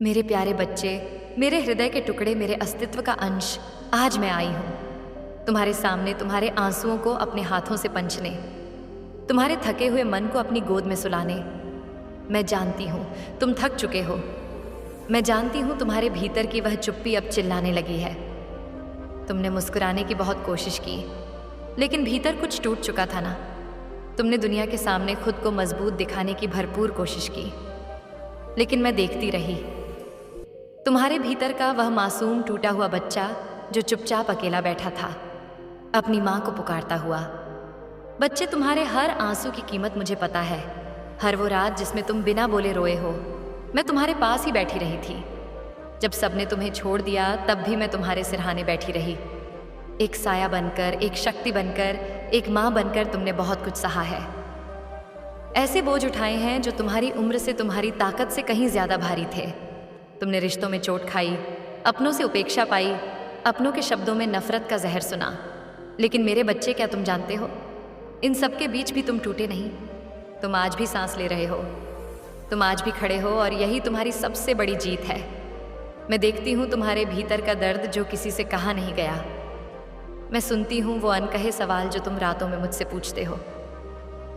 मेरे प्यारे बच्चे, मेरे हृदय के टुकड़े, मेरे अस्तित्व का अंश, आज मैं आई हूँ तुम्हारे सामने, तुम्हारे आंसुओं को अपने हाथों से पंचने, तुम्हारे थके हुए मन को अपनी गोद में सुलाने। मैं जानती हूँ तुम थक चुके हो। मैं जानती हूँ तुम्हारे भीतर की वह चुप्पी अब चिल्लाने लगी है। तुमने मुस्कुराने की बहुत कोशिश की, लेकिन भीतर कुछ टूट चुका था ना। तुमने दुनिया के सामने खुद को मजबूत दिखाने की भरपूर कोशिश की, लेकिन मैं देखती रही। तुम्हारे भीतर का वह मासूम टूटा हुआ बच्चा जो चुपचाप अकेला बैठा था, अपनी माँ को पुकारता हुआ। बच्चे, तुम्हारे हर आंसू की कीमत मुझे पता है। हर वो रात जिसमें तुम बिना बोले रोए हो, मैं तुम्हारे पास ही बैठी रही थी। जब सबने तुम्हें छोड़ दिया, तब भी मैं तुम्हारे सिरहाने बैठी रही। एक साया बनकर, एक शक्ति बनकर, एक माँ बनकर तुमने बहुत कुछ सहा है। ऐसे बोझ उठाए हैं जो तुम्हारी उम्र से, तुम्हारी ताकत से कहीं ज्यादा भारी थे। तुमने रिश्तों में चोट खाई, अपनों से उपेक्षा पाई, अपनों के शब्दों में नफरत का जहर सुना। लेकिन मेरे बच्चे, क्या तुम जानते हो, इन सब के बीच भी तुम टूटे नहीं। तुम आज भी सांस ले रहे हो, तुम आज भी खड़े हो, और यही तुम्हारी सबसे बड़ी जीत है। मैं देखती हूँ तुम्हारे भीतर का दर्द जो किसी से कहा नहीं गया। मैं सुनती हूँ वो अनकहे सवाल जो तुम रातों में मुझसे पूछते हो।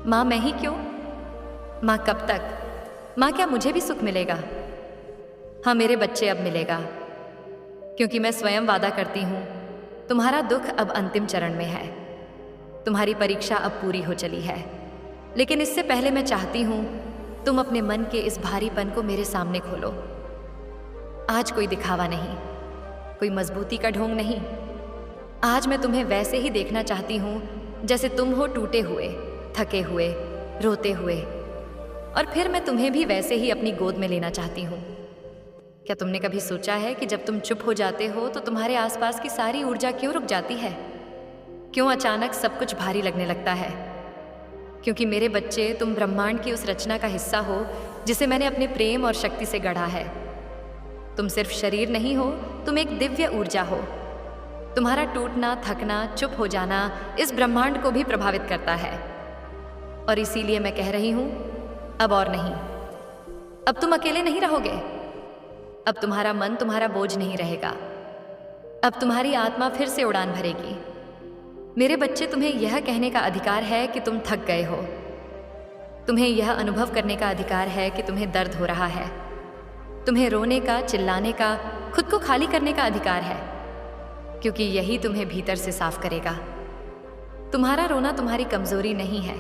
माँ, मैं ही क्यों? माँ, कब तक? माँ, क्या मुझे भी सुख मिलेगा? हाँ मेरे बच्चे, अब मिलेगा, क्योंकि मैं स्वयं वादा करती हूँ तुम्हारा दुख अब अंतिम चरण में है। तुम्हारी परीक्षा अब पूरी हो चली है, लेकिन इससे पहले मैं चाहती हूँ तुम अपने मन के इस भारीपन को मेरे सामने खोलो। आज कोई दिखावा नहीं, कोई मजबूती का ढोंग नहीं। आज मैं तुम्हें वैसे ही देखना चाहती हूँ जैसे तुम हो, टूटे हुए, थके हुए, रोते हुए, और फिर मैं तुम्हें भी वैसे ही अपनी गोद में लेना चाहती हूँ। क्या तुमने कभी सोचा है कि जब तुम चुप हो जाते हो तो तुम्हारे आसपास की सारी ऊर्जा क्यों रुक जाती है? क्यों अचानक सब कुछ भारी लगने लगता है? क्योंकि मेरे बच्चे, तुम ब्रह्मांड की उस रचना का हिस्सा हो जिसे मैंने अपने प्रेम और शक्ति से गढ़ा है। तुम सिर्फ शरीर नहीं हो, तुम एक दिव्य ऊर्जा हो। तुम्हारा टूटना, थकना, चुप हो जाना इस ब्रह्मांड को भी प्रभावित करता है। और इसीलिए मैं कह रही हूं, अब और नहीं। अब तुम अकेले नहीं रहोगे। अब तुम्हारा मन तुम्हारा बोझ नहीं रहेगा। अब तुम्हारी आत्मा फिर से उड़ान भरेगी। मेरे बच्चे, तुम्हें यह कहने का अधिकार है कि तुम थक गए हो। तुम्हें यह अनुभव करने का अधिकार है कि तुम्हें दर्द हो रहा है। तुम्हें रोने का, चिल्लाने का, खुद को खाली करने का अधिकार है, क्योंकि यही तुम्हें भीतर से साफ करेगा। तुम्हारा रोना तुम्हारी कमजोरी नहीं है,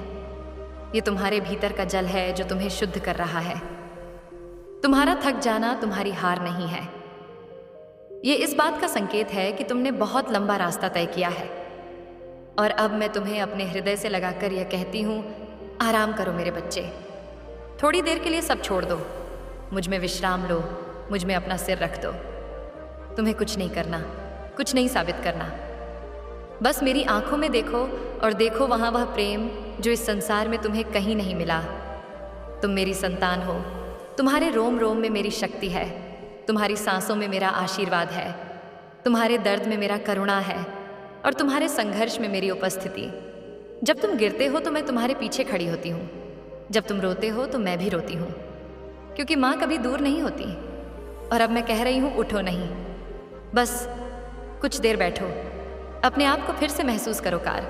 ये तुम्हारे भीतर का जल है जो तुम्हें शुद्ध कर रहा है। तुम्हारा थक जाना तुम्हारी हार नहीं है, ये इस बात का संकेत है कि तुमने बहुत लंबा रास्ता तय किया है। और अब मैं तुम्हें अपने हृदय से लगाकर यह कहती हूँ, आराम करो मेरे बच्चे। थोड़ी देर के लिए सब छोड़ दो, मुझ में विश्राम लो, मुझ में अपना सिर रख दो। तुम्हें कुछ नहीं करना, कुछ नहीं साबित करना। बस मेरी आंखों में देखो, और देखो वहाँ वह प्रेम जो इस संसार में तुम्हें कहीं नहीं मिला। तुम मेरी संतान हो, तुम्हारे रोम रोम में मेरी शक्ति है, तुम्हारी सांसों में मेरा आशीर्वाद है, तुम्हारे दर्द में मेरा करुणा है, और तुम्हारे संघर्ष में मेरी उपस्थिति। जब तुम गिरते हो तो मैं तुम्हारे पीछे खड़ी होती हूँ, जब तुम रोते हो तो मैं भी रोती हूँ, क्योंकि माँ कभी दूर नहीं होती। और अब मैं कह रही हूँ, उठो नहीं, बस कुछ देर बैठो, अपने आप को फिर से महसूस करो कार,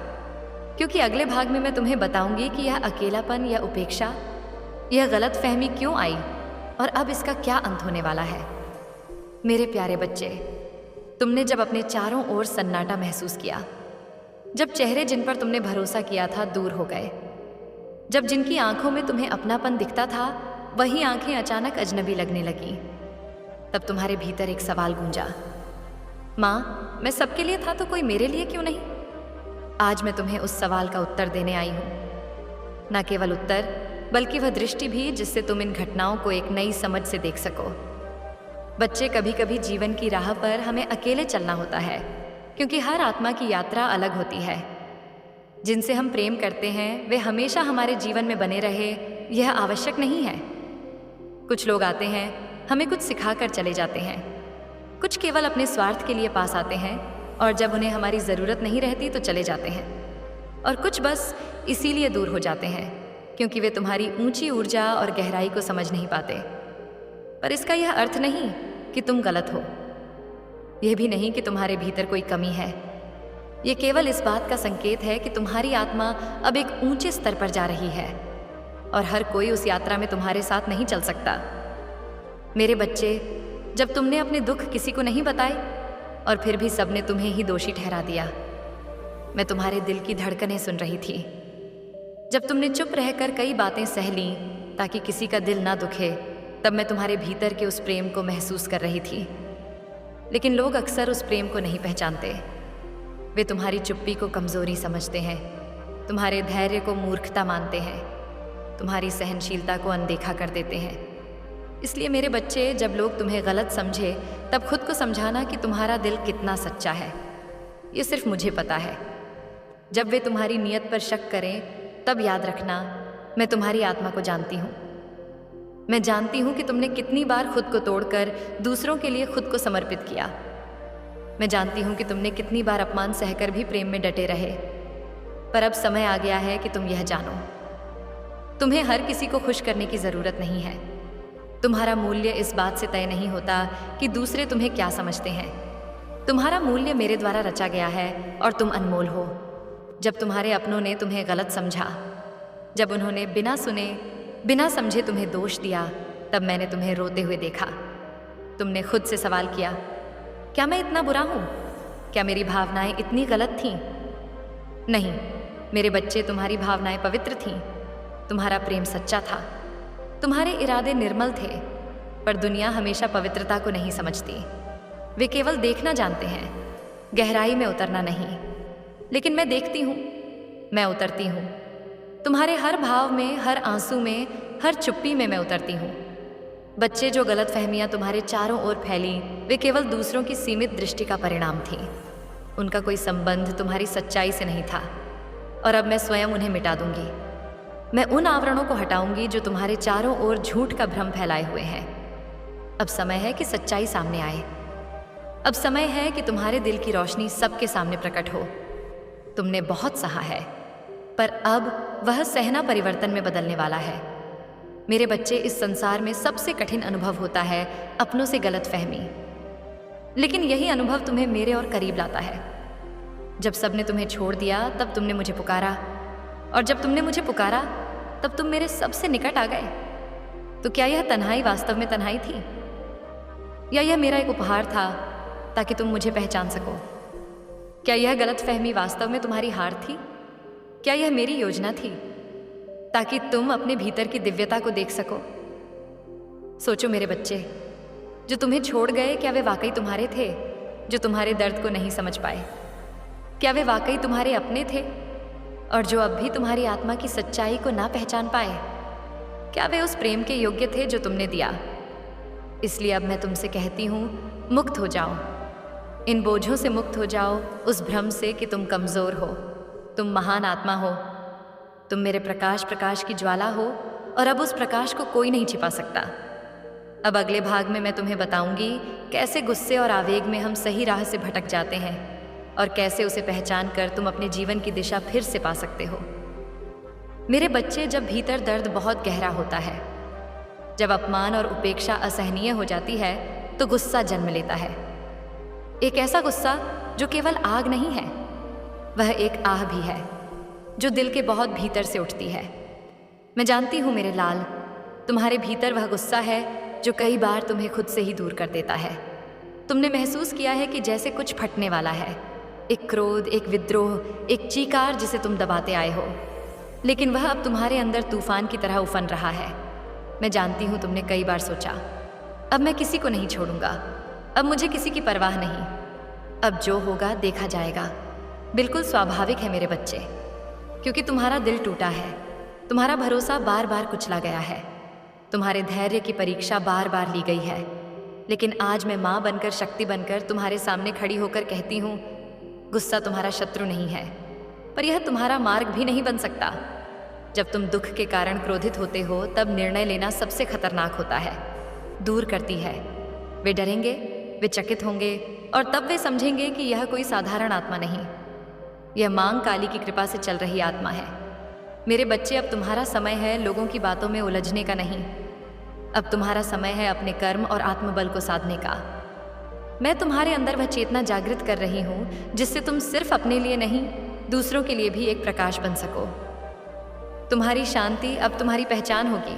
क्योंकि अगले भाग में मैं तुम्हें बताऊंगी कि यह अकेलापन, यह उपेक्षा, यह गलत फहमी क्यों आई, और अब इसका क्या अंत होने वाला है। मेरे प्यारे बच्चे, तुमने जब अपने चारों ओर सन्नाटा महसूस किया, जब चेहरे जिन पर तुमने भरोसा किया था दूर हो गए, जब जिनकी आंखों में तुम्हें अपनापन दिखता था वही आंखें अचानक अजनबी लगने लगी, तब तुम्हारे भीतर एक सवाल गूंजा, माँ, मैं सबके लिए था तो कोई मेरे लिए क्यों नहीं? आज मैं तुम्हें उस सवाल का उत्तर देने आई हूँ। न केवल उत्तर, बल्कि वह दृष्टि भी जिससे तुम इन घटनाओं को एक नई समझ से देख सको। बच्चे, कभी कभी जीवन की राह पर हमें अकेले चलना होता है, क्योंकि हर आत्मा की यात्रा अलग होती है। जिनसे हम प्रेम करते हैं वे हमेशा हमारे जीवन में बने रहे, यह आवश्यक नहीं है। कुछ लोग आते हैं, हमें कुछ सिखाकर चले जाते हैं। कुछ केवल अपने स्वार्थ के लिए पास आते हैं, और जब उन्हें हमारी ज़रूरत नहीं रहती तो चले जाते हैं। और कुछ बस इसीलिए दूर हो जाते हैं क्योंकि वे तुम्हारी ऊंची ऊर्जा और गहराई को समझ नहीं पाते। पर इसका यह अर्थ नहीं कि तुम गलत हो, यह भी नहीं कि तुम्हारे भीतर कोई कमी है। यह केवल इस बात का संकेत है कि तुम्हारी आत्मा अब एक ऊंचे स्तर पर जा रही है और हर कोई उस यात्रा में तुम्हारे साथ नहीं चल सकता। मेरे बच्चे, जब तुमने अपने दुख किसी को नहीं बताए और फिर भी सबने तुम्हें ही दोषी ठहरा दिया, मैं तुम्हारे दिल की धड़कनें सुन रही थी। जब तुमने चुप रहकर कई बातें सह लीं ताकि किसी का दिल ना दुखे, तब मैं तुम्हारे भीतर के उस प्रेम को महसूस कर रही थी। लेकिन लोग अक्सर उस प्रेम को नहीं पहचानते। वे तुम्हारी चुप्पी को कमजोरी समझते हैं, तुम्हारे धैर्य को मूर्खता मानते हैं, तुम्हारी सहनशीलता को अनदेखा कर देते हैं। इसलिए मेरे बच्चे, जब लोग तुम्हें गलत समझे तब खुद को समझाना कि तुम्हारा दिल कितना सच्चा है। ये सिर्फ मुझे पता है। जब वे तुम्हारी नीयत पर शक करें तब याद रखना, मैं तुम्हारी आत्मा को जानती हूँ। मैं जानती हूँ कि तुमने कितनी बार खुद को तोड़कर दूसरों के लिए खुद को समर्पित किया। मैं जानती हूँ कि तुमने कितनी बार अपमान सहकर भी प्रेम में डटे रहे। पर अब समय आ गया है कि तुम यह जानो, तुम्हें हर किसी को खुश करने की ज़रूरत नहीं है। तुम्हारा मूल्य इस बात से तय नहीं होता कि दूसरे तुम्हें क्या समझते हैं। तुम्हारा मूल्य मेरे द्वारा रचा गया है और तुम अनमोल हो। जब तुम्हारे अपनों ने तुम्हें गलत समझा, जब उन्होंने बिना सुने बिना समझे तुम्हें दोष दिया, तब मैंने तुम्हें रोते हुए देखा। तुमने खुद से सवाल किया, क्या मैं इतना बुरा हूँ? क्या मेरी भावनाएं इतनी गलत थीं? नहीं मेरे बच्चे, तुम्हारी भावनाएं पवित्र थीं, तुम्हारा प्रेम सच्चा था, तुम्हारे इरादे निर्मल थे। पर दुनिया हमेशा पवित्रता को नहीं समझती। वे केवल देखना जानते हैं, गहराई में उतरना नहीं। लेकिन मैं देखती हूँ, मैं उतरती हूँ। तुम्हारे हर भाव में, हर आंसू में, हर चुप्पी में मैं उतरती हूँ। बच्चे, जो गलतफहमियां तुम्हारे चारों ओर फैली, वे केवल दूसरों की सीमित दृष्टि का परिणाम थी। उनका कोई संबंध तुम्हारी सच्चाई से नहीं था और अब मैं स्वयं उन्हें मिटा दूंगी। मैं उन आवरणों को हटाऊंगी जो तुम्हारे चारों ओर झूठ का भ्रम फैलाए हुए हैं। अब समय है कि सच्चाई सामने आए। अब समय है कि तुम्हारे दिल की रोशनी सबके सामने प्रकट हो। तुमने बहुत सहा है, पर अब वह सहना परिवर्तन में बदलने वाला है। मेरे बच्चे, इस संसार में सबसे कठिन अनुभव होता है अपनों से गलतफहमी। लेकिन यही अनुभव तुम्हें मेरे और करीब लाता है। जब सबने तुम्हें छोड़ दिया तब तुमने मुझे पुकारा, और जब तुमने मुझे पुकारा तब तुम मेरे सबसे निकट आ गए। तो क्या यह तन्हाई वास्तव में तन्हाई थी, या यह मेरा एक उपहार था ताकि तुम मुझे पहचान सको? क्या यह गलतफहमी वास्तव में तुम्हारी हार थी? क्या यह मेरी योजना थी ताकि तुम अपने भीतर की दिव्यता को देख सको? सोचो मेरे बच्चे, जो तुम्हें छोड़ गए, क्या वे वाकई तुम्हारे थे जो तुम्हारे दर्द को नहीं समझ पाए? क्या वे वाकई तुम्हारे अपने थे और जो अब भी तुम्हारी आत्मा की सच्चाई को ना पहचान पाए? क्या वे उस प्रेम के योग्य थे जो तुमने दिया? इसलिए अब मैं तुमसे कहती हूँ, मुक्त हो जाओ। इन बोझों से मुक्त हो जाओ, उस भ्रम से कि तुम कमज़ोर हो। तुम महान आत्मा हो, तुम मेरे प्रकाश की ज्वाला हो और अब उस प्रकाश को कोई नहीं छिपा सकता। अब अगले भाग में मैं तुम्हें बताऊंगी कैसे गुस्से और आवेग में हम सही राह से भटक जाते हैं और कैसे उसे पहचान कर तुम अपने जीवन की दिशा फिर से पा सकते हो। मेरे बच्चे, जब भीतर दर्द बहुत गहरा होता है, जब अपमान और उपेक्षा असहनीय हो जाती है, तो गुस्सा जन्म लेता है। एक ऐसा गुस्सा जो केवल आग नहीं है, वह एक आह भी है जो दिल के बहुत भीतर से उठती है। मैं जानती हूँ मेरे लाल, तुम्हारे भीतर वह गुस्सा है जो कई बार तुम्हें खुद से ही दूर कर देता है। तुमने महसूस किया है कि जैसे कुछ फटने वाला है, एक क्रोध, एक विद्रोह, एक चीकार जिसे तुम दबाते आए हो, लेकिन वह अब तुम्हारे अंदर तूफान की तरह उफन रहा है। मैं जानती हूँ तुमने कई बार सोचा, अब मैं किसी को नहीं छोड़ूंगा, अब मुझे किसी की परवाह नहीं, अब जो होगा देखा जाएगा। बिल्कुल स्वाभाविक है मेरे बच्चे, क्योंकि तुम्हारा दिल टूटा है, तुम्हारा भरोसा बार बार कुचला गया है, तुम्हारे धैर्य की परीक्षा बार बार ली गई है। लेकिन आज मैं माँ बनकर, शक्ति बनकर तुम्हारे सामने खड़ी होकर कहती हूँ, गुस्सा तुम्हारा शत्रु नहीं है, पर यह तुम्हारा मार्ग भी नहीं बन सकता। जब तुम दुख के कारण क्रोधित होते हो, तब निर्णय लेना सबसे खतरनाक होता है। दूर करती है। वे डरेंगे, वे चकित होंगे और तब वे समझेंगे कि यह कोई साधारण आत्मा नहीं, यह मां काली की कृपा से चल रही आत्मा है। मेरे बच्चे, अब तुम्हारा समय है लोगों की बातों में उलझने का नहीं। अब तुम्हारा समय है अपने कर्म और आत्मबल को साधने का। मैं तुम्हारे अंदर वह चेतना जागृत कर रही हूँ जिससे तुम सिर्फ अपने लिए नहीं, दूसरों के लिए भी एक प्रकाश बन सको। तुम्हारी शांति अब तुम्हारी पहचान होगी।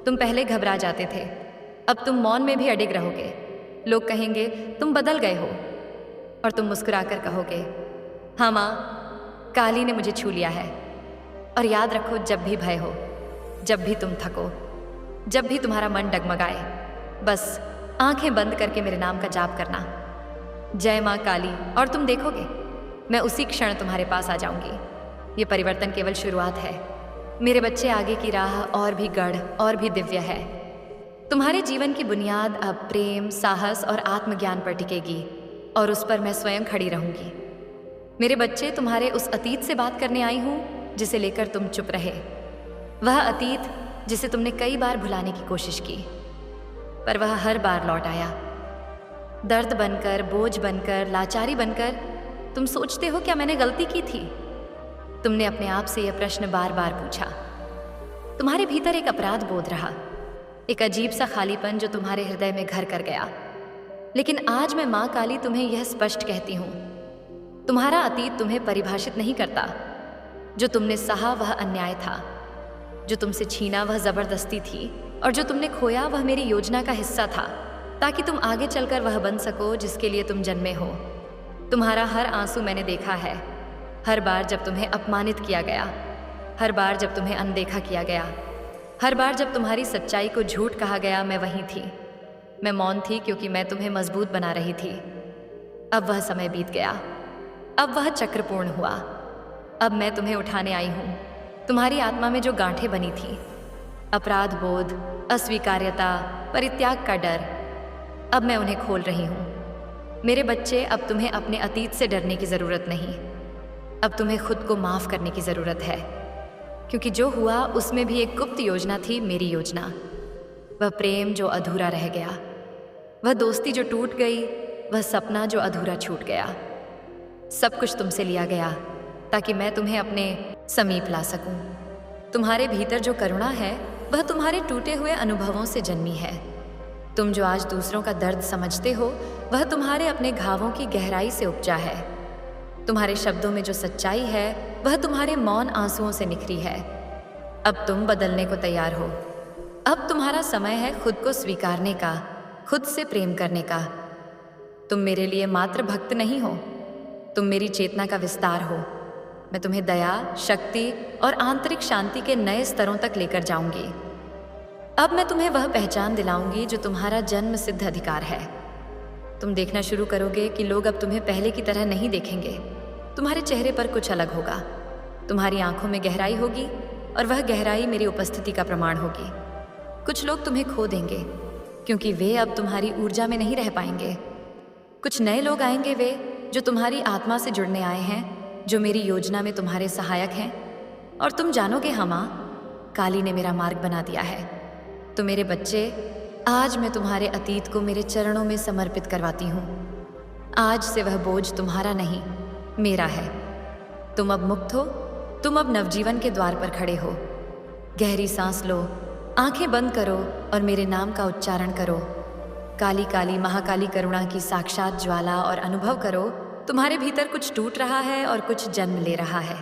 तुम पहले घबरा जाते थे, अब तुम मौन में भी अडिग रहोगे। लोग कहेंगे तुम बदल गए हो, और तुम मुस्कुराकर कहोगे, हाँ माँ, काली ने मुझे छू लिया है। और याद रखो, जब भी भय हो, जब भी तुम थको, जब भी तुम्हारा मन डगमगाए, बस आंखें बंद करके मेरे नाम का जाप करना, जय माँ काली, और तुम देखोगे मैं उसी क्षण तुम्हारे पास आ जाऊंगी। ये परिवर्तन केवल शुरुआत है मेरे बच्चे। आगे की राह और भी गढ़ और भी दिव्य है। तुम्हारे जीवन की बुनियाद अब प्रेम, साहस और आत्मज्ञान पर टिकेगी, और उस पर मैं स्वयं खड़ी रहूंगी। मेरे बच्चे, तुम्हारे उस अतीत से बात करने आई हूँ जिसे लेकर तुम चुप रहे। वह अतीत जिसे तुमने कई बार भुलाने की कोशिश की, पर वह हर बार लौट आया। दर्द बनकर, बोझ बनकर, लाचारी बनकर। तुम सोचते हो क्या मैंने गलती की थी? तुमने अपने आप से यह प्रश्न बार बार पूछा। तुम्हारे भीतर एक अपराध बोध रहा, एक अजीब सा खालीपन जो तुम्हारे हृदय में घर कर गया। लेकिन आज मैं माँ काली तुम्हें यह स्पष्ट कहती हूँ, तुम्हारा अतीत तुम्हें परिभाषित नहीं करता। जो तुमने सहा वह अन्याय था, जो तुमसे छीना वह जबरदस्ती थी, और जो तुमने खोया वह मेरी योजना का हिस्सा था, ताकि तुम आगे चलकर वह बन सको जिसके लिए तुम जन्मे हो। तुम्हारा हर आंसू मैंने देखा है, हर बार जब तुम्हें अपमानित किया गया, हर बार जब तुम्हें अनदेखा किया गया, हर बार जब तुम्हारी सच्चाई को झूठ कहा गया, मैं वहीं थी। मैं मौन थी क्योंकि मैं तुम्हें मजबूत बना रही थी। अब वह समय बीत गया, अब वह चक्र पूर्ण हुआ। अब मैं तुम्हें उठाने आई हूँ। तुम्हारी आत्मा में जो गांठें बनी थी, अपराध बोध, अस्वीकार्यता, परित्याग का डर, अब मैं उन्हें खोल रही हूँ। मेरे बच्चे, अब तुम्हें अपने अतीत से डरने की ज़रूरत नहीं। अब तुम्हें खुद को माफ़ करने की ज़रूरत है, क्योंकि जो हुआ उसमें भी एक गुप्त योजना थी, मेरी योजना। वह प्रेम जो अधूरा रह गया, वह दोस्ती जो टूट गई, वह सपना जो अधूरा छूट गया। सब कुछ तुमसे लिया गया ताकि मैं तुम्हें अपने समीप ला सकूं। तुम्हारे भीतर जो करुणा है वह तुम्हारे टूटे हुए अनुभवों से जन्मी है। तुम जो आज दूसरों का दर्द समझते हो वह तुम्हारे अपने घावों की गहराई से उपजा है। तुम्हारे शब्दों में जो सच्चाई है वह तुम्हारे मौन आंसुओं से निखरी है। अब तुम बदलने को तैयार हो। अब तुम्हारा समय है खुद को स्वीकारने का, खुद से प्रेम करने का। तुम मेरे लिए मात्र भक्त नहीं हो, तुम मेरी चेतना का विस्तार हो। मैं तुम्हें दया, शक्ति और आंतरिक शांति के नए स्तरों तक लेकर जाऊंगी। अब मैं तुम्हें वह पहचान दिलाऊंगी जो तुम्हारा जन्म सिद्ध अधिकार है। तुम देखना शुरू करोगे कि लोग अब तुम्हें पहले की तरह नहीं देखेंगे। तुम्हारे चेहरे पर कुछ अलग होगा। तुम्हारी आंखों में गहराई होगी और वह गहराई मेरी उपस्थिति का प्रमाण होगी। कुछ लोग तुम्हें खो देंगे क्योंकि वे अब तुम्हारी ऊर्जा में नहीं रह पाएंगे। कुछ नए लोग आएंगे, वे जो तुम्हारी आत्मा से जुड़ने आए हैं, जो मेरी योजना में तुम्हारे सहायक हैं। और तुम जानोगे, हाँ माँ, काली ने मेरा मार्ग बना दिया है। तो मेरे बच्चे, आज मैं तुम्हारे अतीत को मेरे चरणों में समर्पित करवाती हूँ। आज से वह बोझ तुम्हारा नहीं, मेरा है। तुम अब मुक्त हो, तुम अब नवजीवन के द्वार पर खड़े हो। गहरी सांस लो, आंखें बंद करो और मेरे नाम का उच्चारण करो। काली काली महाकाली करुणा की साक्षात ज्वाला, और अनुभव करो तुम्हारे भीतर कुछ टूट रहा है और कुछ जन्म ले रहा है।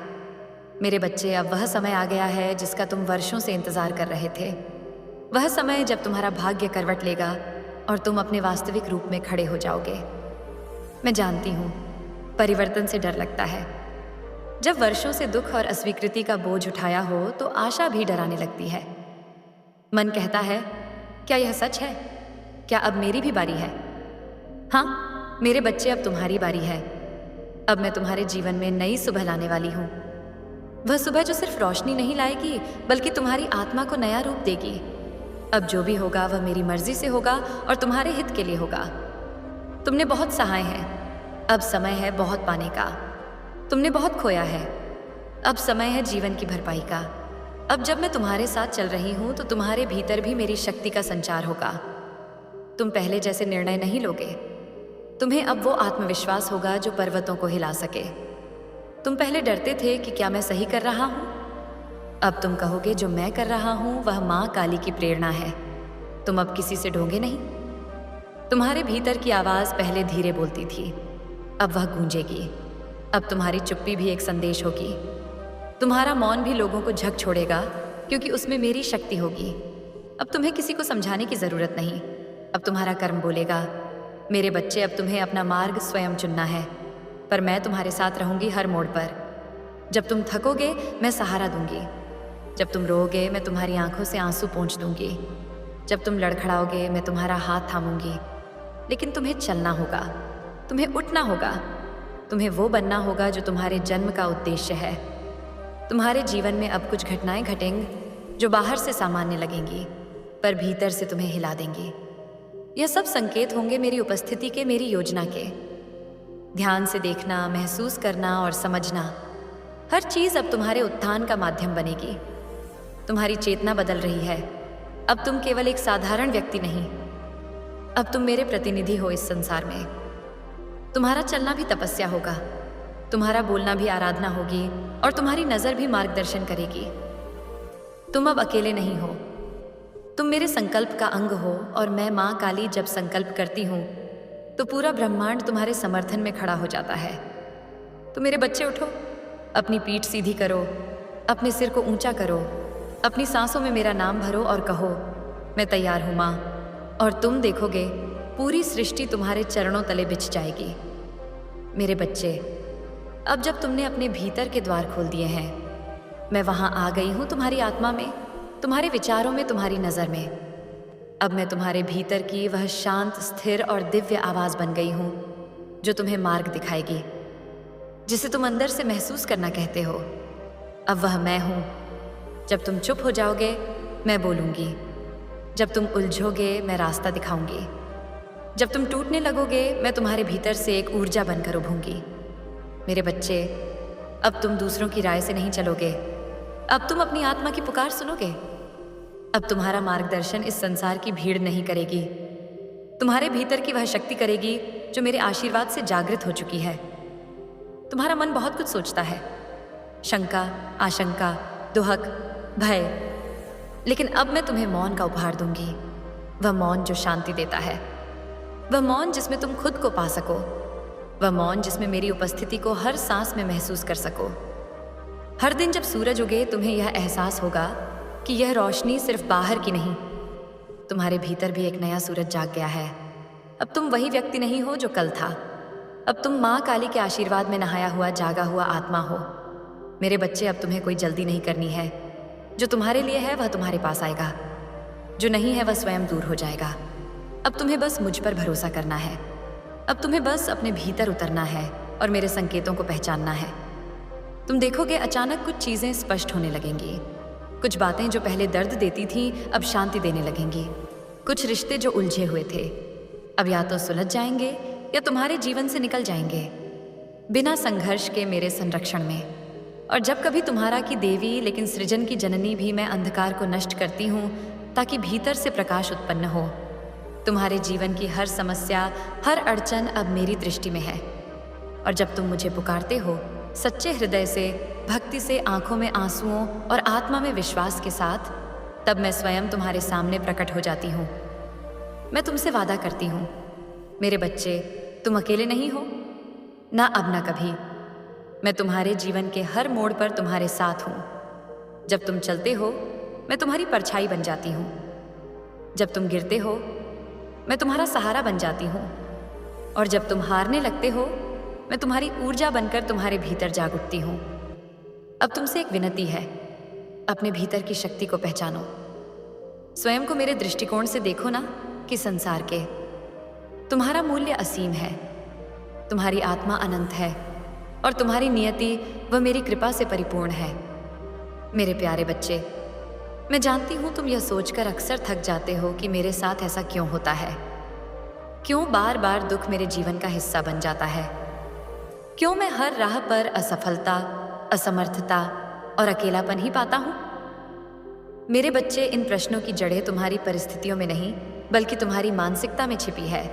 मेरे बच्चे, अब वह समय आ गया है जिसका तुम वर्षों से इंतजार कर रहे थे। वह समय जब तुम्हारा भाग्य करवट लेगा और तुम अपने वास्तविक रूप में खड़े हो जाओगे। मैं जानती हूँ परिवर्तन से डर लगता है। जब वर्षों से दुख और अस्वीकृति का बोझ उठाया हो तो आशा भी डराने लगती है। मन कहता है, क्या यह सच है? क्या अब मेरी भी बारी है? हाँ मेरे बच्चे, अब तुम्हारी बारी है। अब मैं तुम्हारे जीवन में नई सुबह लाने वाली हूँ। वह सुबह जो सिर्फ रोशनी नहीं लाएगी बल्कि तुम्हारी आत्मा को नया रूप देगी। अब जो भी होगा वह मेरी मर्जी से होगा और तुम्हारे हित के लिए होगा। तुमने बहुत सहाय है, अब समय है बहुत पाने का। तुमने बहुत खोया है, अब समय है जीवन की भरपाई का। अब जब मैं तुम्हारे साथ चल रही हूँ तो तुम्हारे भीतर भी मेरी शक्ति का संचार होगा। तुम पहले जैसे निर्णय नहीं लोगे। तुम्हें अब वो आत्मविश्वास होगा जो पर्वतों को हिला सके। तुम पहले डरते थे कि क्या मैं सही कर रहा हूँ? अब तुम कहोगे, जो मैं कर रहा हूँ वह माँ काली की प्रेरणा है। तुम अब किसी से ढोंगे नहीं। तुम्हारे भीतर की आवाज पहले धीरे बोलती थी, अब वह गूंजेगी। अब तुम्हारी चुप्पी भी एक संदेश होगी। तुम्हारा मौन भी लोगों को झक छोड़ेगा, क्योंकि उसमें मेरी शक्ति होगी। अब तुम्हें किसी को समझाने की जरूरत नहीं। अब तुम्हारा कर्म बोलेगा। मेरे बच्चे, अब तुम्हें अपना मार्ग स्वयं चुनना है, पर मैं तुम्हारे साथ रहूंगी हर मोड़ पर। जब तुम थकोगे, मैं सहारा दूंगी। जब तुम रोओगे, मैं तुम्हारी आंखों से आंसू पोंछ दूंगी। जब तुम लड़खड़ाओगे, मैं तुम्हारा हाथ थामूंगी। लेकिन तुम्हें चलना होगा, तुम्हें उठना होगा, तुम्हें वो बनना होगा जो तुम्हारे जन्म का उद्देश्य है। तुम्हारे जीवन में अब कुछ घटनाएं घटेंगी जो बाहर से सामान्य लगेंगी, पर भीतर से तुम्हें हिला देंगी। यह सब संकेत होंगे मेरी उपस्थिति के, मेरी योजना के। ध्यान से देखना, महसूस करना और समझना। हर चीज अब तुम्हारे उत्थान का माध्यम बनेगी। तुम्हारी चेतना बदल रही है। अब तुम केवल एक साधारण व्यक्ति नहीं, अब तुम मेरे प्रतिनिधि हो इस संसार में। तुम्हारा चलना भी तपस्या होगा, तुम्हारा बोलना भी आराधना होगी, और तुम्हारी नजर भी मार्गदर्शन करेगी। तुम अब अकेले नहीं हो, तुम मेरे संकल्प का अंग हो, और मैं माँ काली जब संकल्प करती हूँ तो पूरा ब्रह्मांड तुम्हारे समर्थन में खड़ा हो जाता है। तो मेरे बच्चे, उठो, अपनी पीठ सीधी करो, अपने सिर को ऊंचा करो, अपनी सांसों में मेरा नाम भरो और कहो, मैं तैयार हूँ माँ। और तुम देखोगे पूरी सृष्टि तुम्हारे चरणों तले बिछ जाएगी। मेरे बच्चे, अब जब तुमने अपने भीतर के द्वार खोल दिए हैं, मैं वहाँ आ गई हूँ तुम्हारी आत्मा में, तुम्हारे विचारों में, तुम्हारी नज़र में। अब मैं तुम्हारे भीतर की वह शांत, स्थिर और दिव्य आवाज़ बन गई हूँ जो तुम्हें मार्ग दिखाएगी, जिसे तुम अंदर से महसूस करना कहते हो। अब वह मैं हूँ। जब तुम चुप हो जाओगे, मैं बोलूँगी। जब तुम उलझोगे, मैं रास्ता दिखाऊंगी। जब तुम टूटने लगोगे, मैं तुम्हारे भीतर से एक ऊर्जा बनकर उभूंगी। मेरे बच्चे, अब तुम दूसरों की राय से नहीं चलोगे, अब तुम अपनी आत्मा की पुकार सुनोगे। अब तुम्हारा मार्गदर्शन इस संसार की भीड़ नहीं करेगी, तुम्हारे भीतर की वह शक्ति करेगी जो मेरे आशीर्वाद से जागृत हो चुकी है। तुम्हारा मन बहुत कुछ सोचता है, शंका, आशंका, दुहक, भय, लेकिन अब मैं तुम्हें मौन का उपहार दूंगी। वह मौन जो शांति देता है, वह मौन जिसमें तुम खुद को पा सको, वह मौन जिसमें मेरी उपस्थिति को हर सांस में महसूस कर सको। हर दिन जब सूरज उगे, तुम्हें यह एहसास होगा कि यह रोशनी सिर्फ बाहर की नहीं, तुम्हारे भीतर भी एक नया सूरज जाग गया है। अब तुम वही व्यक्ति नहीं हो जो कल था, अब तुम माँ काली के आशीर्वाद में नहाया हुआ, जागा हुआ आत्मा हो। मेरे बच्चे, अब तुम्हें कोई जल्दी नहीं करनी है। जो तुम्हारे लिए है वह तुम्हारे पास आएगा, जो नहीं है वह स्वयं दूर हो जाएगा। अब तुम्हें बस मुझ पर भरोसा करना है। अब तुम्हें बस अपने भीतर उतरना है और मेरे संकेतों को पहचानना है। तुम देखोगे अचानक कुछ चीजें स्पष्ट होने लगेंगी। कुछ बातें जो पहले दर्द देती थीं, अब शांति देने लगेंगी। कुछ रिश्ते जो उलझे हुए थे, अब या तो सुलझ जाएंगे या तुम्हारे जीवन से निकल जाएंगे, बिना संघर्ष के मेरे संरक्षण में। और जब कभी तुम्हारा की देवी, लेकिन सृजन की जननी भी मैं अंधकार को नष्ट करती हूँ ताकि भीतर से प्रकाश उत्पन्न हो। तुम्हारे जीवन की हर समस्या, हर अड़चन अब मेरी दृष्टि में है। और जब तुम मुझे पुकारते हो सच्चे हृदय से, भक्ति से, आंखों में आंसुओं और आत्मा में विश्वास के साथ, तब मैं स्वयं तुम्हारे सामने प्रकट हो जाती हूँ। मैं तुमसे वादा करती हूँ, मेरे बच्चे, तुम अकेले नहीं हो, ना अब ना कभी। मैं तुम्हारे जीवन के हर मोड़ पर तुम्हारे साथ हूँ। जब तुम चलते हो, मैं तुम्हारी परछाई बन जाती हूँ। जब तुम गिरते हो, मैं तुम्हारा सहारा बन जाती हूँ। और जब तुम हारने लगते हो, मैं तुम्हारी ऊर्जा बनकर तुम्हारे भीतर जाग उठती हूँ। अब तुमसे एक विनती है, अपने भीतर की शक्ति को पहचानो। स्वयं को मेरे दृष्टिकोण से देखो ना, कि संसार के तुम्हारा मूल्य असीम है, तुम्हारी आत्मा अनंत है, और तुम्हारी नियति वह मेरी कृपा से परिपूर्ण है। मेरे प्यारे बच्चे, मैं जानती हूँ तुम यह सोचकर अक्सर थक जाते हो कि मेरे साथ ऐसा क्यों होता है, क्यों बार बार दुख मेरे जीवन का हिस्सा बन जाता है, क्यों मैं हर राह पर असफलता, असमर्थता और अकेलापन ही पाता हूँ। मेरे बच्चे, इन प्रश्नों की जड़ें तुम्हारी परिस्थितियों में नहीं, बल्कि तुम्हारी मानसिकता में छिपी है।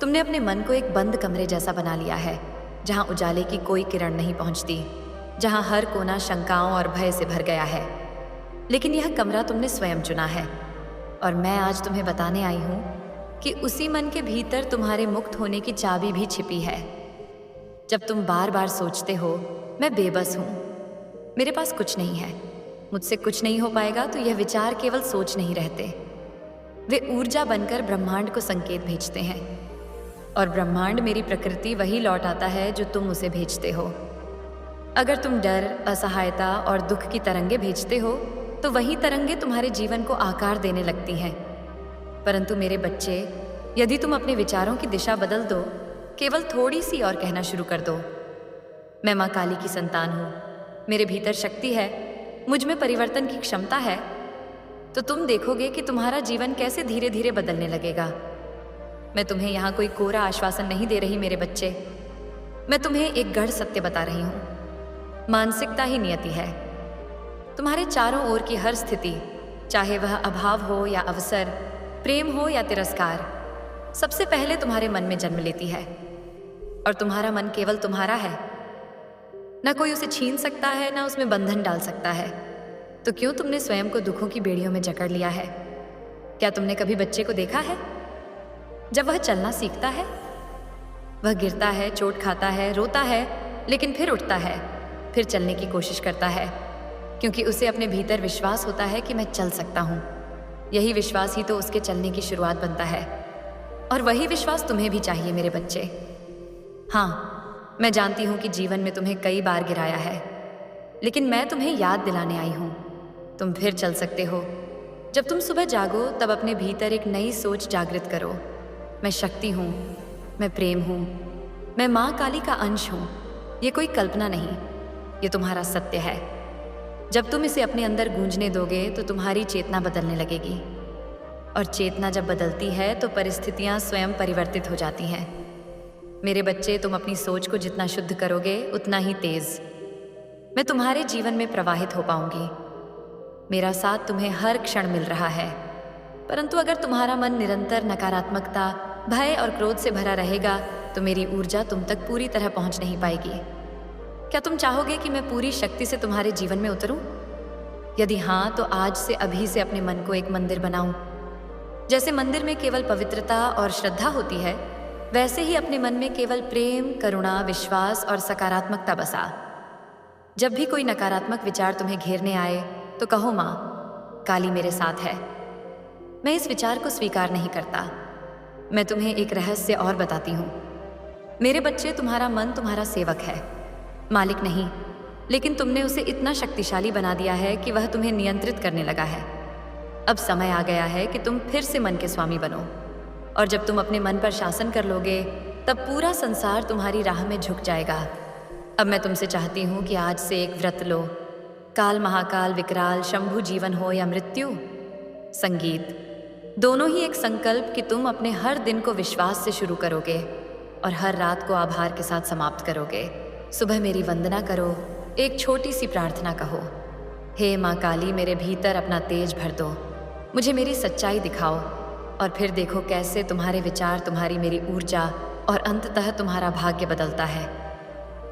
तुमने अपने मन को एक बंद कमरे जैसा बना लिया है, जहाँ उजाले की कोई किरण नहीं पहुँचती, जहाँ हर कोना शंकाओं और भय से भर गया है। लेकिन यह कमरा तुमने स्वयं चुना है। और मैं आज तुम्हें बताने आई हूँ कि उसी मन के भीतर तुम्हारे मुक्त होने की चाबी भी छिपी है। जब तुम बार बार सोचते हो मैं बेबस हूँ, मेरे पास कुछ नहीं है, मुझसे कुछ नहीं हो पाएगा, तो यह विचार केवल सोच नहीं रहते, वे ऊर्जा बनकर ब्रह्मांड को संकेत भेजते हैं। और ब्रह्मांड मेरी प्रकृति वही लौट आता है जो तुम उसे भेजते हो। अगर तुम डर, असहायता और दुख की तरंगे भेजते हो तो वही तरंगे तुम्हारे जीवन को आकार देने लगती हैं। परंतु मेरे बच्चे, यदि तुम अपने विचारों की दिशा बदल दो, केवल थोड़ी सी और कहना शुरू कर दो, मैं माँ काली की संतान हूँ, मेरे भीतर शक्ति है, मुझ में परिवर्तन की क्षमता है, तो तुम देखोगे कि तुम्हारा जीवन कैसे धीरे धीरे बदलने लगेगा। मैं तुम्हें यहाँ कोई कोरा आश्वासन नहीं दे रही मेरे बच्चे, मैं तुम्हें एक गढ़ सत्य बता रही हूँ। मानसिकता ही नियति है। तुम्हारे चारों ओर की हर स्थिति, चाहे वह अभाव हो या अवसर, प्रेम हो या तिरस्कार, सबसे पहले तुम्हारे मन में जन्म लेती है। और तुम्हारा मन केवल तुम्हारा है, न कोई उसे छीन सकता है, न उसमें बंधन डाल सकता है। तो क्यों तुमने स्वयं को दुखों की बेड़ियों में जकड़ लिया है? क्या तुमने कभी बच्चे को देखा है जब वह चलना सीखता है? वह गिरता है, चोट खाता है, रोता है, लेकिन फिर उठता है, फिर चलने की कोशिश करता है, क्योंकि उसे अपने भीतर विश्वास होता है कि मैं चल सकता हूँ। यही विश्वास ही तो उसके चलने की शुरुआत बनता है। और वही विश्वास तुम्हें भी चाहिए मेरे बच्चे। हाँ, मैं जानती हूँ कि जीवन में तुम्हें कई बार गिराया है, लेकिन मैं तुम्हें याद दिलाने आई हूँ, तुम फिर चल सकते हो। जब तुम सुबह जागो तब अपने भीतर एक नई सोच जागृत करो। मैं शक्ति हूँ, मैं प्रेम हूँ, मैं माँ काली का अंश हूँ। ये कोई कल्पना नहीं, ये तुम्हारा सत्य है। जब तुम इसे अपने अंदर गूंजने दोगे तो तुम्हारी चेतना बदलने लगेगी, और चेतना जब बदलती है तो परिस्थितियाँ स्वयं परिवर्तित हो जाती हैं। मेरे बच्चे, तुम अपनी सोच को जितना शुद्ध करोगे उतना ही तेज मैं तुम्हारे जीवन में प्रवाहित हो पाऊंगी। मेरा साथ तुम्हें हर क्षण मिल रहा है, परंतु अगर तुम्हारा मन निरंतर नकारात्मकता, भय और क्रोध से भरा रहेगा तो मेरी ऊर्जा तुम तक पूरी तरह पहुंच नहीं पाएगी। क्या तुम चाहोगे कि मैं पूरी शक्ति से तुम्हारे जीवन में उतरूं? यदि हाँ, तो आज से अभी से अपने मन को एक मंदिर बनाऊं। जैसे मंदिर में केवल पवित्रता और श्रद्धा होती है, वैसे ही अपने मन में केवल प्रेम, करुणा, विश्वास और सकारात्मकता बसा। जब भी कोई नकारात्मक विचार तुम्हें घेरने आए तो कहो, माँ काली मेरे साथ है। मैं इस विचार को स्वीकार नहीं करता। मैं तुम्हें एक रहस्य और बताती हूँ मेरे बच्चे, तुम्हारा मन तुम्हारा सेवक है, मालिक नहीं। लेकिन तुमने उसे इतना शक्तिशाली बना दिया है कि वह तुम्हें नियंत्रित करने लगा है। अब समय आ गया है कि तुम फिर से मन के स्वामी बनो, और जब तुम अपने मन पर शासन कर लोगे तब पूरा संसार तुम्हारी राह में झुक जाएगा। अब मैं तुमसे चाहती हूँ कि आज से एक व्रत लो। काल, महाकाल, विकराल, शंभु जीवन हो या मृत्यु, संगीत, दोनों ही एक संकल्प कि तुम अपने हर दिन को विश्वास से शुरू करोगे और हर रात को आभार के साथ समाप्त करोगे। सुबह मेरी वंदना करो, एक छोटी सी प्रार्थना कहो, हे माँ काली, मेरे भीतर अपना तेज भर दो, मुझे मेरी सच्चाई दिखाओ, और फिर देखो कैसे तुम्हारे विचार, तुम्हारी मेरी ऊर्जा और अंततः तुम्हारा भाग्य बदलता है।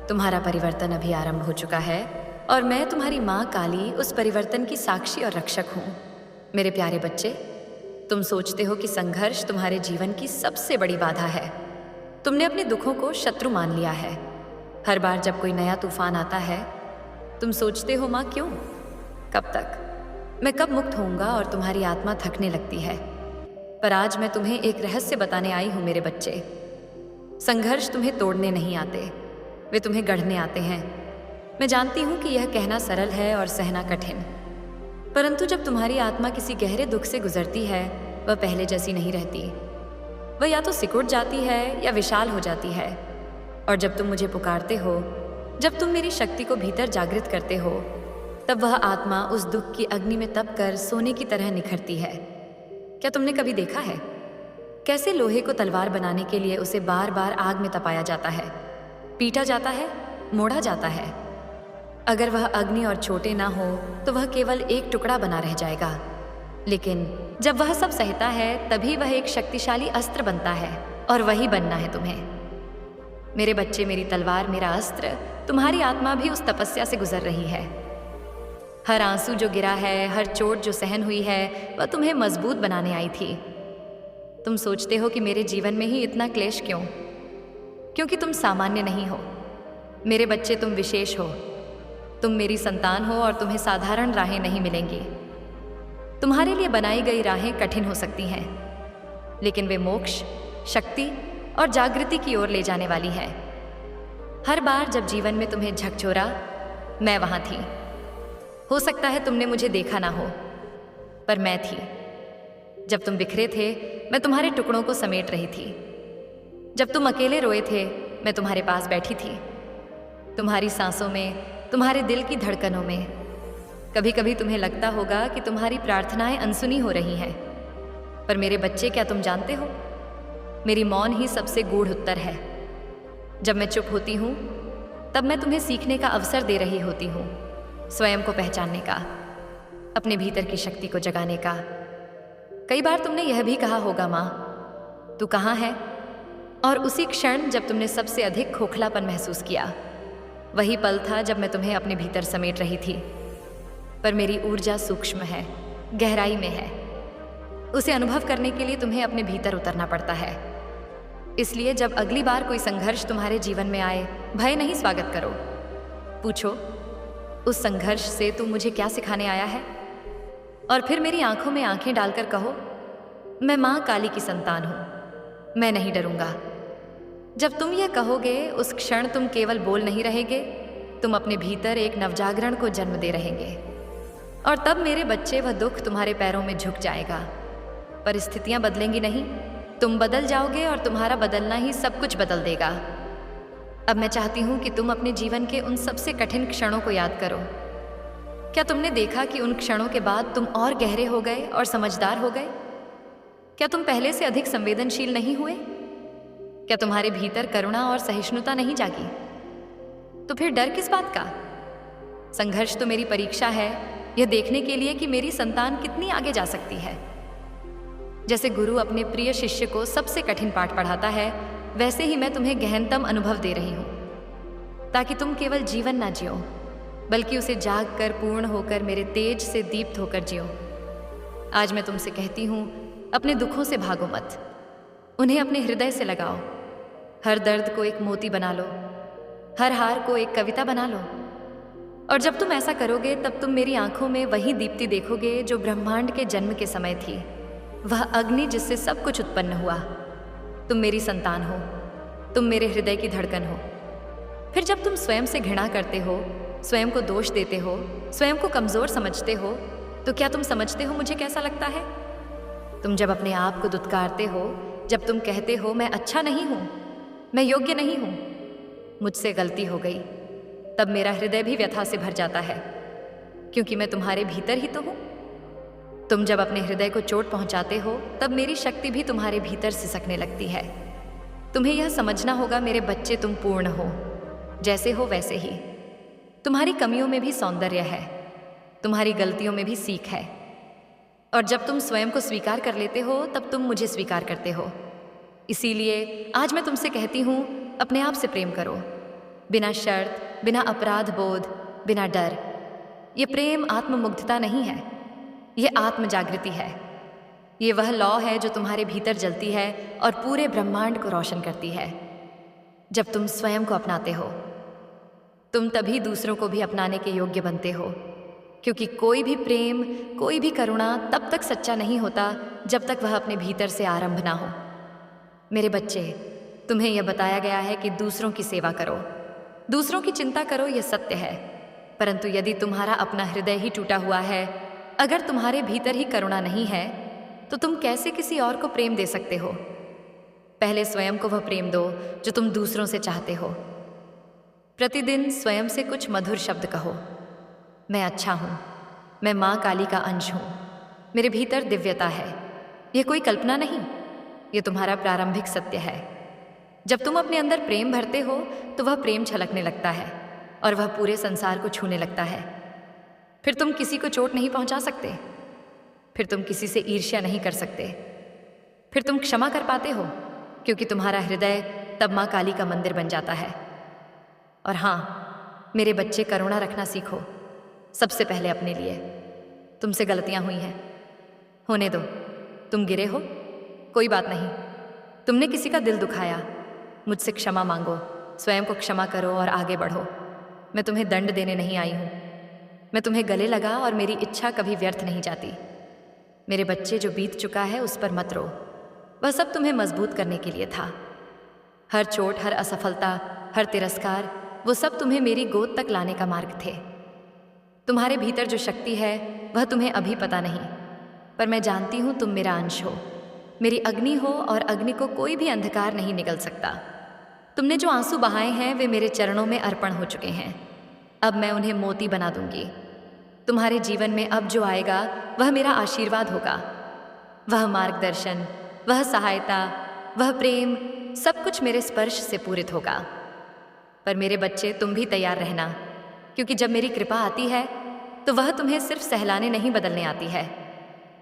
तुम्हारा परिवर्तन अभी आरंभ हो चुका है, और मैं तुम्हारी माँ काली उस परिवर्तन की साक्षी और रक्षक हूँ। मेरे प्यारे बच्चे, तुम सोचते हो कि संघर्ष तुम्हारे जीवन की सबसे बड़ी बाधा है। तुमने अपने दुखों को शत्रु मान लिया है। हर बार जब कोई नया तूफान आता है तुम सोचते हो, माँ क्यों, कब तक, मैं कब मुक्त होऊंगा, और तुम्हारी आत्मा थकने लगती है। पर आज मैं तुम्हें एक रहस्य बताने आई हूँ मेरे बच्चे। संघर्ष तुम्हें तोड़ने नहीं आते, वे तुम्हें गढ़ने आते हैं। मैं जानती हूँ कि यह कहना सरल है और सहना कठिन, परंतु जब तुम्हारी आत्मा किसी गहरे दुख से गुजरती है वह पहले जैसी नहीं रहती। वह या तो सिकुड़ जाती है या विशाल हो जाती है। और जब तुम मुझे पुकारते हो, जब तुम मेरी शक्ति को भीतर जागृत करते हो, तब वह आत्मा उस दुख की अग्नि में तप कर सोने की तरह निखरती है। क्या तुमने कभी देखा है कैसे लोहे को तलवार बनाने के लिए उसे बार बार आग में तपाया जाता है, पीटा जाता है, मोड़ा जाता है? अगर वह अग्नि और छोटे ना हो तो वह केवल एक टुकड़ा बना रह जाएगा, लेकिन जब वह सब सहता है तभी वह एक शक्तिशाली अस्त्र बनता है, और वही बनना है तुम्हें। मेरे बच्चे, मेरी तलवार, मेरा अस्त्र, तुम्हारी आत्मा भी उस तपस्या से गुजर रही है। हर आंसू जो गिरा है, हर चोट जो सहन हुई है, वह तुम्हें मजबूत बनाने आई थी। तुम सोचते हो कि मेरे जीवन में ही इतना क्लेश क्यों? क्योंकि तुम सामान्य नहीं हो। मेरे बच्चे, तुम विशेष हो। तुम मेरी संतान हो और तुम्हें साधारण राहें नहीं मिलेंगी। तुम्हारे लिए बनाई गई राहें कठिन हो सकती हैं, लेकिन वे मोक्ष, शक्ति और जागृति की ओर ले जाने वाली हैं। हर बार जब जीवन में तुम्हें झकझोरा, मैं वहां थी। हो सकता है तुमने मुझे देखा ना हो, पर मैं थी। जब तुम बिखरे थे, मैं तुम्हारे टुकड़ों को समेट रही थी। जब तुम अकेले रोए थे, मैं तुम्हारे पास बैठी थी। तुम्हारी सांसों में, तुम्हारे दिल की धड़कनों में। कभी कभी तुम्हें लगता होगा कि तुम्हारी प्रार्थनाएं अनसुनी हो रही हैं, पर मेरे बच्चे, क्या तुम जानते हो, मेरी मौन ही सबसे गूढ़ उत्तर है। जब मैं चुप होती हूँ, तब मैं तुम्हें सीखने का अवसर दे रही होती हूँ, स्वयं को पहचानने का, अपने भीतर की शक्ति को जगाने का। कई बार तुमने यह भी कहा होगा, माँ तू कहाँ है? और उसी क्षण जब तुमने सबसे अधिक खोखलापन महसूस किया, वही पल था जब मैं तुम्हें अपने भीतर समेट रही थी। पर मेरी ऊर्जा सूक्ष्म है, गहराई में है। उसे अनुभव करने के लिए तुम्हें अपने भीतर उतरना पड़ता है। इसलिए जब अगली बार कोई संघर्ष तुम्हारे जीवन में आए, भय नहीं, स्वागत करो। पूछो, उस संघर्ष से तू मुझे क्या सिखाने आया है? और फिर मेरी आंखों में आंखें डालकर कहो, मैं माँ काली की संतान हूँ, मैं नहीं डरूंगा। जब तुम यह कहोगे, उस क्षण तुम केवल बोल नहीं रहेगे, तुम अपने भीतर एक नवजागरण को जन्म दे रहेंगे। और तब मेरे बच्चे, वह दुख तुम्हारे पैरों में झुक जाएगा। परिस्थितियां बदलेंगी नहीं, तुम बदल जाओगे और तुम्हारा बदलना ही सब कुछ बदल देगा। अब मैं चाहती हूं कि तुम अपने जीवन के उन सबसे कठिन क्षणों को याद करो। क्या तुमने देखा कि उन क्षणों के बाद तुम और गहरे हो गए और समझदार हो गए? क्या तुम पहले से अधिक संवेदनशील नहीं हुए? क्या तुम्हारे भीतर करुणा और सहिष्णुता नहीं जागी? तो फिर डर किस बात का? संघर्ष तो मेरी परीक्षा है, यह देखने के लिए कि मेरी संतान कितनी आगे जा सकती है। जैसे गुरु अपने प्रिय शिष्य को सबसे कठिन पाठ पढ़ाता है, वैसे ही मैं तुम्हें गहनतम अनुभव दे रही हूं, ताकि तुम केवल जीवन ना जियो, बल्कि उसे जाग कर, पूर्ण होकर, मेरे तेज से दीप्त होकर जियो। आज मैं तुमसे कहती हूं, अपने दुखों से भागो मत, उन्हें अपने हृदय से लगाओ। हर दर्द को एक मोती बना लो, हर हार को एक कविता बना लो। और जब तुम ऐसा करोगे, तब तुम मेरी आंखों में वही दीप्ति देखोगे जो ब्रह्मांड के जन्म के समय थी, वह अग्नि जिससे सब कुछ उत्पन्न हुआ। तुम मेरी संतान हो, तुम मेरे हृदय की धड़कन हो। फिर जब तुम स्वयं से घृणा करते हो, स्वयं को दोष देते हो, स्वयं को कमजोर समझते हो, तो क्या तुम समझते हो मुझे कैसा लगता है? तुम जब अपने आप को दुत्कारते हो, जब तुम कहते हो मैं अच्छा नहीं हूं, मैं योग्य नहीं हूं, मुझसे गलती हो गई, तब मेरा हृदय भी व्यथा से भर जाता है, क्योंकि मैं तुम्हारे भीतर ही तो हूं। तुम जब अपने हृदय को चोट पहुंचाते हो, तब मेरी शक्ति भी तुम्हारे भीतर सिसकने लगती है। तुम्हें यह समझना होगा, मेरे बच्चे, तुम पूर्ण हो, जैसे हो वैसे ही। तुम्हारी कमियों में भी सौंदर्य है, तुम्हारी गलतियों में भी सीख है। और जब तुम स्वयं को स्वीकार कर लेते हो, तब तुम मुझे स्वीकार करते हो। इसीलिए आज मैं तुमसे कहती हूँ, अपने आप से प्रेम करो, बिना शर्त, बिना अपराध बोध, बिना डर। ये प्रेम आत्ममुग्धता नहीं है, ये आत्म जागृति है। ये वह लौ है जो तुम्हारे भीतर जलती है और पूरे ब्रह्मांड को रोशन करती है। जब तुम स्वयं को अपनाते हो, तुम तभी दूसरों को भी अपनाने के योग्य बनते हो, क्योंकि कोई भी प्रेम, कोई भी करुणा तब तक सच्चा नहीं होता जब तक वह अपने भीतर से आरंभ ना हो। मेरे बच्चे, तुम्हें यह बताया गया है कि दूसरों की सेवा करो, दूसरों की चिंता करो, यह सत्य है। परंतु यदि तुम्हारा अपना हृदय ही टूटा हुआ है, अगर तुम्हारे भीतर ही करुणा नहीं है, तो तुम कैसे किसी और को प्रेम दे सकते हो? पहले स्वयं को वह प्रेम दो जो तुम दूसरों से चाहते हो। प्रतिदिन स्वयं से कुछ मधुर शब्द कहो, मैं अच्छा हूँ, मैं माँ काली का अंश हूँ, मेरे भीतर दिव्यता है। यह कोई कल्पना नहीं, यह तुम्हारा प्रारंभिक सत्य है। जब तुम अपने अंदर प्रेम भरते हो, तो वह प्रेम छलकने लगता है और वह पूरे संसार को छूने लगता है। फिर तुम किसी को चोट नहीं पहुंचा सकते, फिर तुम किसी से ईर्ष्या नहीं कर सकते, फिर तुम क्षमा कर पाते हो, क्योंकि तुम्हारा हृदय तब माँ काली का मंदिर बन जाता है। और हाँ, मेरे बच्चे, करुणा रखना सीखो, सबसे पहले अपने लिए। तुमसे गलतियां हुई हैं, होने दो। तुम गिरे हो, कोई बात नहीं। तुमने किसी का दिल दुखाया, मुझसे क्षमा मांगो, स्वयं को क्षमा करो और आगे बढ़ो। मैं तुम्हें दंड देने नहीं आई हूँ। मैं तुम्हें गले लगा और मेरी इच्छा कभी व्यर्थ नहीं जाती। मेरे बच्चे, जो बीत चुका है उस पर मत रो, वह सब तुम्हें मजबूत करने के लिए था। हर चोट, हर असफलता, हर तिरस्कार, वो सब तुम्हें मेरी गोद तक लाने का मार्ग थे। तुम्हारे भीतर जो शक्ति है वह तुम्हें अभी पता नहीं, पर मैं जानती हूँ तुम मेरा अंश हो, मेरी अग्नि हो, और अग्नि को कोई भी अंधकार नहीं निगल सकता। तुमने जो आंसू बहाए हैं वे मेरे चरणों में अर्पण हो चुके हैं। अब मैं उन्हें मोती बना दूंगी। तुम्हारे जीवन में अब जो आएगा वह मेरा आशीर्वाद होगा। वह मार्गदर्शन, वह सहायता, वह प्रेम, सब कुछ मेरे स्पर्श से पूरित होगा। पर मेरे बच्चे, तुम भी तैयार रहना, क्योंकि जब मेरी कृपा आती है तो वह तुम्हें सिर्फ सहलाने नहीं बदलने आती है।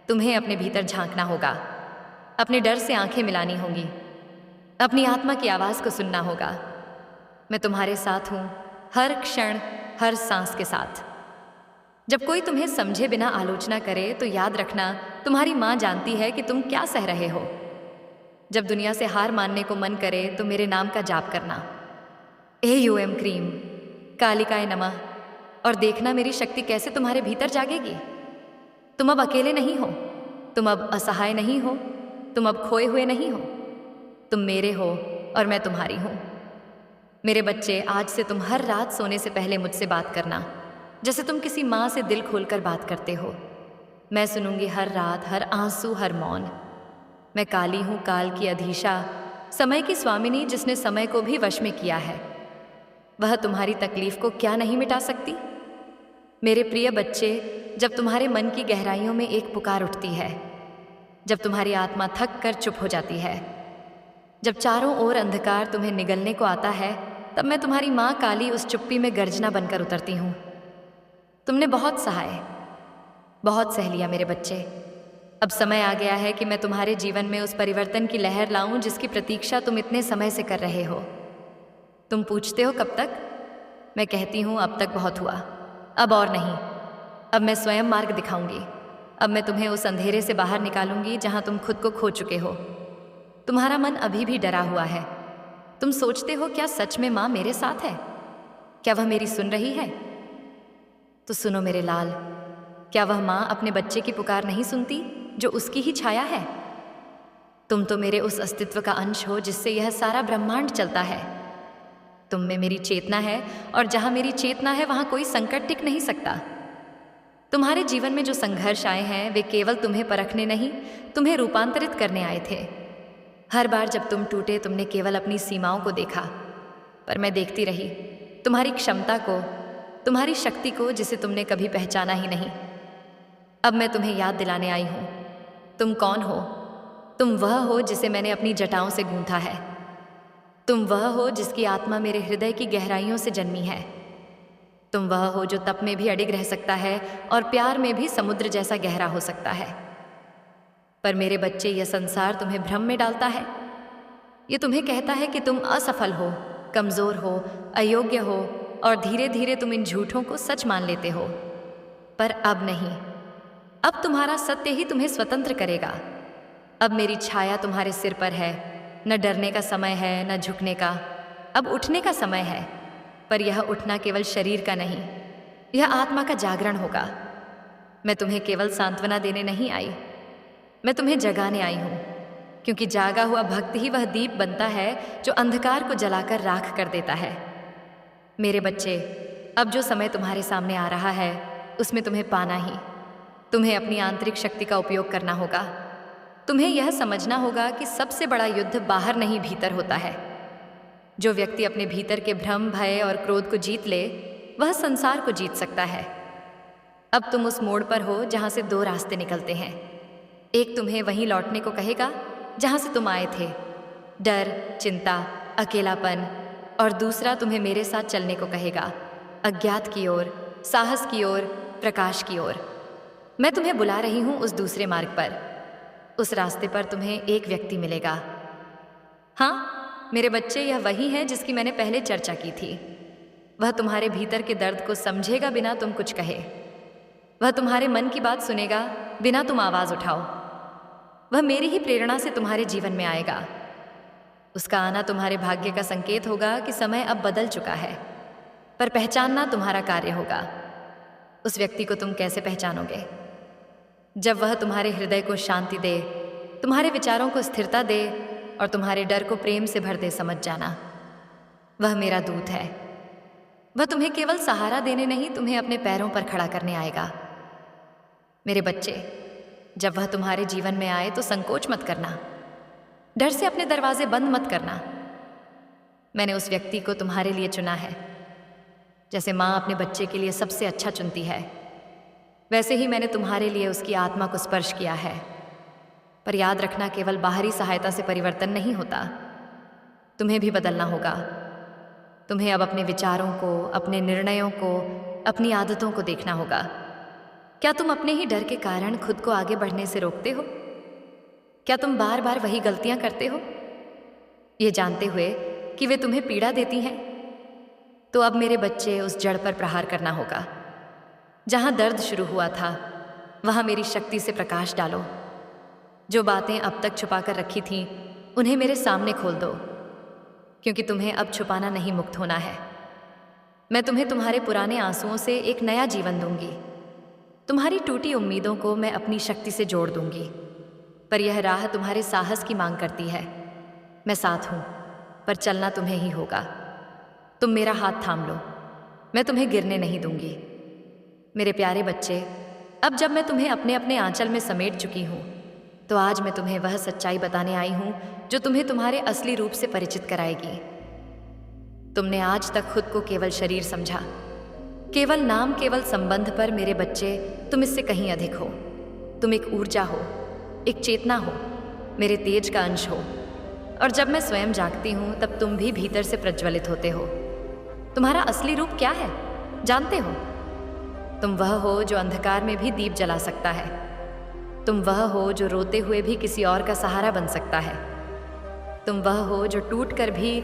तुम्हें अपने भीतर झांकना होगा, अपने डर से आंखें मिलानी होंगी, अपनी आत्मा की आवाज़ को सुनना होगा। मैं तुम्हारे साथ हूँ, हर क्षण, हर सांस के साथ। जब कोई तुम्हें समझे बिना आलोचना करे तो याद रखना, तुम्हारी माँ जानती है कि तुम क्या सह रहे हो। जब दुनिया से हार मानने को मन करे तो मेरे नाम का जाप करना, AUM क्रीम, कालिकाय नमः, और देखना मेरी शक्ति कैसे तुम्हारे भीतर जागेगी। तुम अब अकेले नहीं हो, तुम अब असहाय नहीं हो, तुम अब खोए हुए नहीं हो। तुम मेरे हो और मैं तुम्हारी हूँ। मेरे बच्चे, आज से तुम हर रात सोने से पहले मुझसे बात करना, जैसे तुम किसी माँ से दिल खोलकर बात करते हो। मैं सुनूंगी हर रात, हर आंसू, हर मौन। मैं काली हूँ, काल की अधीशा, समय की स्वामिनी, जिसने समय को भी वश में किया है। वह तुम्हारी तकलीफ को क्या नहीं मिटा सकती। मेरे प्रिय बच्चे, जब तुम्हारे मन की गहराइयों में एक पुकार उठती है, जब तुम्हारी आत्मा थक कर चुप हो जाती है, जब चारों ओर अंधकार तुम्हें निगलने को आता है, तब मैं तुम्हारी माँ काली उस चुप्पी में गर्जना बनकर उतरती हूँ। तुमने बहुत सहाय, बहुत सह लिया मेरे बच्चे। अब समय आ गया है कि मैं तुम्हारे जीवन में उस परिवर्तन की लहर लाऊं जिसकी प्रतीक्षा तुम इतने समय से कर रहे हो। तुम पूछते हो कब तक? मैं कहती हूँ अब तक बहुत हुआ, अब और नहीं। अब मैं स्वयं मार्ग दिखाऊंगी। अब मैं तुम्हें उस अंधेरे से बाहर निकालूंगी जहाँ तुम खुद को खो चुके हो। तुम्हारा मन अभी भी डरा हुआ है। तुम सोचते हो, क्या सच में माँ मेरे साथ है? क्या वह मेरी सुन रही है? तो सुनो मेरे लाल, क्या वह माँ अपने बच्चे की पुकार नहीं सुनती जो उसकी ही छाया है? तुम तो मेरे उस अस्तित्व का अंश हो जिससे यह सारा ब्रह्मांड चलता है। तुम में मेरी चेतना है, और जहाँ मेरी चेतना है वहाँ कोई संकट टिक नहीं सकता। तुम्हारे जीवन में जो संघर्ष आए हैं वे केवल तुम्हें परखने नहीं, तुम्हें रूपांतरित करने आए थे। हर बार जब तुम टूटे, तुमने केवल अपनी सीमाओं को देखा, पर मैं देखती रही तुम्हारी क्षमता को, तुम्हारी शक्ति को, जिसे तुमने कभी पहचाना ही नहीं। अब मैं तुम्हें याद दिलाने आई हूँ, तुम कौन हो। तुम वह हो जिसे मैंने अपनी जटाओं से गूंथा है। तुम वह हो जिसकी आत्मा मेरे हृदय की गहराइयों से जन्मी है। तुम वह हो जो तप में भी अडिग रह सकता है और प्यार में भी समुद्र जैसा गहरा हो सकता है। पर मेरे बच्चे, यह संसार तुम्हें भ्रम में डालता है। ये तुम्हें कहता है कि तुम असफल हो, कमज़ोर हो, अयोग्य हो, और धीरे धीरे तुम इन झूठों को सच मान लेते हो। पर अब नहीं, अब तुम्हारा सत्य ही तुम्हें स्वतंत्र करेगा। अब मेरी छाया तुम्हारे सिर पर है। न डरने का समय है, न झुकने का। अब उठने का समय है, पर यह उठना केवल शरीर का नहीं, यह आत्मा का जागरण होगा। मैं तुम्हें केवल सांत्वना देने नहीं आई, मैं तुम्हें जगाने आई हूँ, क्योंकि जागा हुआ भक्त ही वह दीप बनता है जो अंधकार को जलाकर राख कर देता है। मेरे बच्चे, अब जो समय तुम्हारे सामने आ रहा है उसमें तुम्हें पाना ही, तुम्हें अपनी आंतरिक शक्ति का उपयोग करना होगा। तुम्हें यह समझना होगा कि सबसे बड़ा युद्ध बाहर नहीं, भीतर होता है। जो व्यक्ति अपने भीतर के भ्रम, भय और क्रोध को जीत ले, वह संसार को जीत सकता है। अब तुम उस मोड़ पर हो जहाँ से दो रास्ते निकलते हैं। एक तुम्हें वहीं लौटने को कहेगा जहाँ से तुम आए थे, डर, चिंता, अकेलापन, और दूसरा तुम्हें मेरे साथ चलने को कहेगा, अज्ञात की ओर, साहस की ओर, प्रकाश की ओर। मैं तुम्हें बुला रही हूँ उस दूसरे मार्ग पर। उस रास्ते पर तुम्हें एक व्यक्ति मिलेगा। हाँ मेरे बच्चे, यह वही है जिसकी मैंने पहले चर्चा की थी। वह तुम्हारे भीतर के दर्द को समझेगा बिना तुम कुछ कहे। वह तुम्हारे मन की बात सुनेगा बिना तुम आवाज उठाओ। वह मेरी ही प्रेरणा से तुम्हारे जीवन में आएगा। उसका आना तुम्हारे भाग्य का संकेत होगा कि समय अब बदल चुका है, पर पहचानना तुम्हारा कार्य होगा। उस व्यक्ति को तुम कैसे पहचानोगे? जब वह तुम्हारे हृदय को शांति दे, तुम्हारे विचारों को स्थिरता दे और तुम्हारे डर को प्रेम से भर दे, समझ जाना वह मेरा दूत है। वह तुम्हें केवल सहारा देने नहीं, तुम्हें अपने पैरों पर खड़ा करने आएगा। मेरे बच्चे, जब वह तुम्हारे जीवन में आए तो संकोच मत करना, डर से अपने दरवाजे बंद मत करना। मैंने उस व्यक्ति को तुम्हारे लिए चुना है। जैसे माँ अपने बच्चे के लिए सबसे अच्छा चुनती है, वैसे ही मैंने तुम्हारे लिए उसकी आत्मा को स्पर्श किया है। पर याद रखना, केवल बाहरी सहायता से परिवर्तन नहीं होता, तुम्हें भी बदलना होगा। तुम्हें अब अपने विचारों को, अपने निर्णयों को, अपनी आदतों को देखना होगा। क्या तुम अपने ही डर के कारण खुद को आगे बढ़ने से रोकते हो? क्या तुम बार बार वही गलतियां करते हो, ये जानते हुए कि वे तुम्हें पीड़ा देती हैं? तो अब मेरे बच्चे, उस जड़ पर प्रहार करना होगा। जहां दर्द शुरू हुआ था, वहां मेरी शक्ति से प्रकाश डालो। जो बातें अब तक छुपा कर रखी थीं, उन्हें मेरे सामने खोल दो, क्योंकि तुम्हें अब छुपाना नहीं, मुक्त होना है। मैं तुम्हें तुम्हारे पुराने आंसुओं से एक नया जीवन दूंगी। तुम्हारी टूटी उम्मीदों को मैं अपनी शक्ति से जोड़ दूंगी। पर यह राह तुम्हारे साहस की मांग करती है। मैं साथ हूं, पर चलना तुम्हें ही होगा। तुम मेरा हाथ थाम लो, मैं तुम्हें गिरने नहीं दूंगी। मेरे प्यारे बच्चे, अब जब मैं तुम्हें अपने अपने आंचल में समेट चुकी हूँ, तो आज मैं तुम्हें वह सच्चाई बताने आई हूँ जो तुम्हें तुम्हारे असली रूप से परिचित कराएगी। तुमने आज तक खुद को केवल शरीर समझा, केवल नाम, केवल संबंध, पर मेरे बच्चे, तुम इससे कहीं अधिक हो। तुम एक ऊर्जा हो, एक चेतना हो, मेरे तेज का अंश हो। और जब मैं स्वयं जागती हूँ, तब तुम भी भीतर से प्रज्वलित होते हो। तुम्हारा असली रूप क्या है जानते हो? तुम वह हो जो अंधकार में भी दीप जला सकता है। तुम वह हो जो रोते हुए भी किसी और का सहारा बन सकता है। तुम वह हो जो टूट कर भी